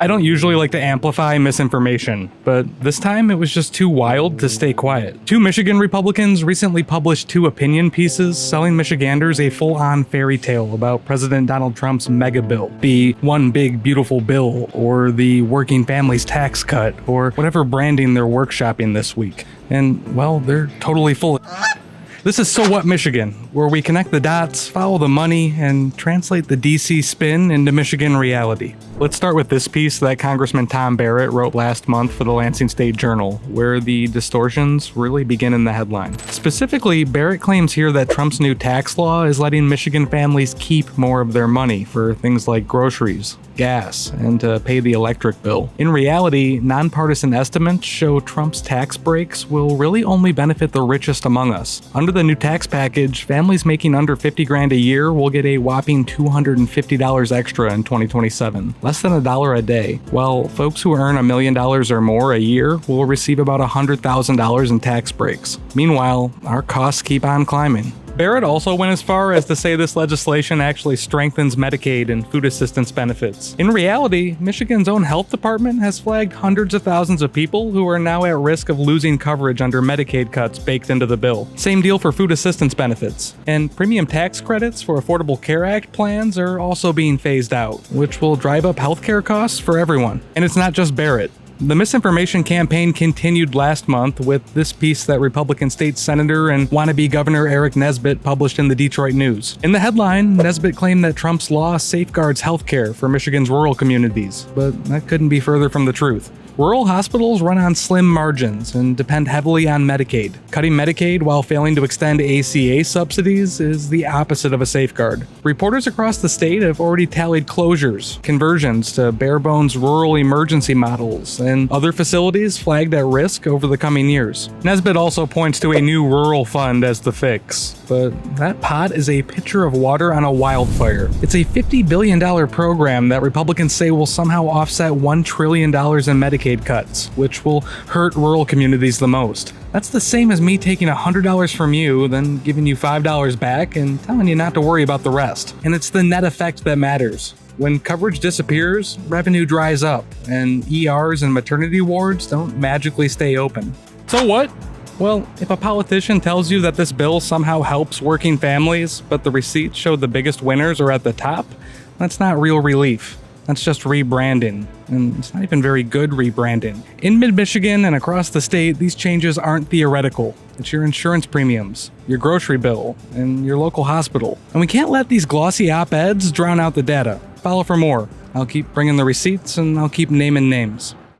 I don't usually like to amplify misinformation, but this time it was just too wild to stay quiet. Two Michigan Republicans recently published two opinion pieces selling Michiganders a full-on fairy tale about President Donald Trump's mega bill, the one big beautiful bill, or the working families tax cut, or whatever branding they're workshopping this week. And, well, they're totally full of This is So What Michigan, where we connect the dots, follow the money, and translate the DC spin into Michigan reality. Let's start with this piece that Congressman Tom Barrett wrote last month for the Lansing State Journal, where the distortions really begin in the headline. Specifically, Barrett claims here that Trump's new tax law is letting Michigan families keep more of their money for things like groceries, gas, and to pay the electric bill. In reality, nonpartisan estimates show Trump's tax breaks will really only benefit the richest among us. Under the new tax package, families making under $50,000 a year will get a whopping $250 extra in 2027, less than $1 a day, while folks who earn $1 million or more a year will receive about $100,000 in tax breaks. Meanwhile, our costs keep on climbing. Barrett also went as far as to say this legislation actually strengthens Medicaid and food assistance benefits. In reality, Michigan's own health department has flagged hundreds of thousands of people who are now at risk of losing coverage under Medicaid cuts baked into the bill. Same deal for food assistance benefits. And premium tax credits for Affordable Care Act plans are also being phased out, which will drive up healthcare costs for everyone. And it's not just Barrett. The misinformation campaign continued last month with this piece that Republican State Senator and wannabe Governor Eric Nesbitt published in the Detroit News. In the headline, Nesbitt claimed that Trump's law safeguards healthcare for Michigan's rural communities, but that couldn't be further from the truth. Rural hospitals run on slim margins and depend heavily on Medicaid. Cutting Medicaid while failing to extend ACA subsidies is the opposite of a safeguard. Reporters across the state have already tallied closures, conversions to bare-bones rural emergency models, and other facilities flagged at risk over the coming years. Nesbitt also points to a new rural fund as the fix, but that pot is a pitcher of water on a wildfire. It's a $50 billion program that Republicans say will somehow offset $1 trillion in Medicaid cuts, which will hurt rural communities the most. That's the same as me taking $100 from you, then giving you $5 back and telling you not to worry about the rest. And it's the net effect that matters. When coverage disappears, revenue dries up, and ERs and maternity wards don't magically stay open. So what? Well, if a politician tells you that this bill somehow helps working families, but the receipts show the biggest winners are at the top, that's not real relief. That's just rebranding, and it's not even very good rebranding. In mid-Michigan and across the state, these changes aren't theoretical. It's your insurance premiums, your grocery bill, and your local hospital. And we can't let these glossy op-eds drown out the data. Follow for more. I'll keep bringing the receipts, and I'll keep naming names.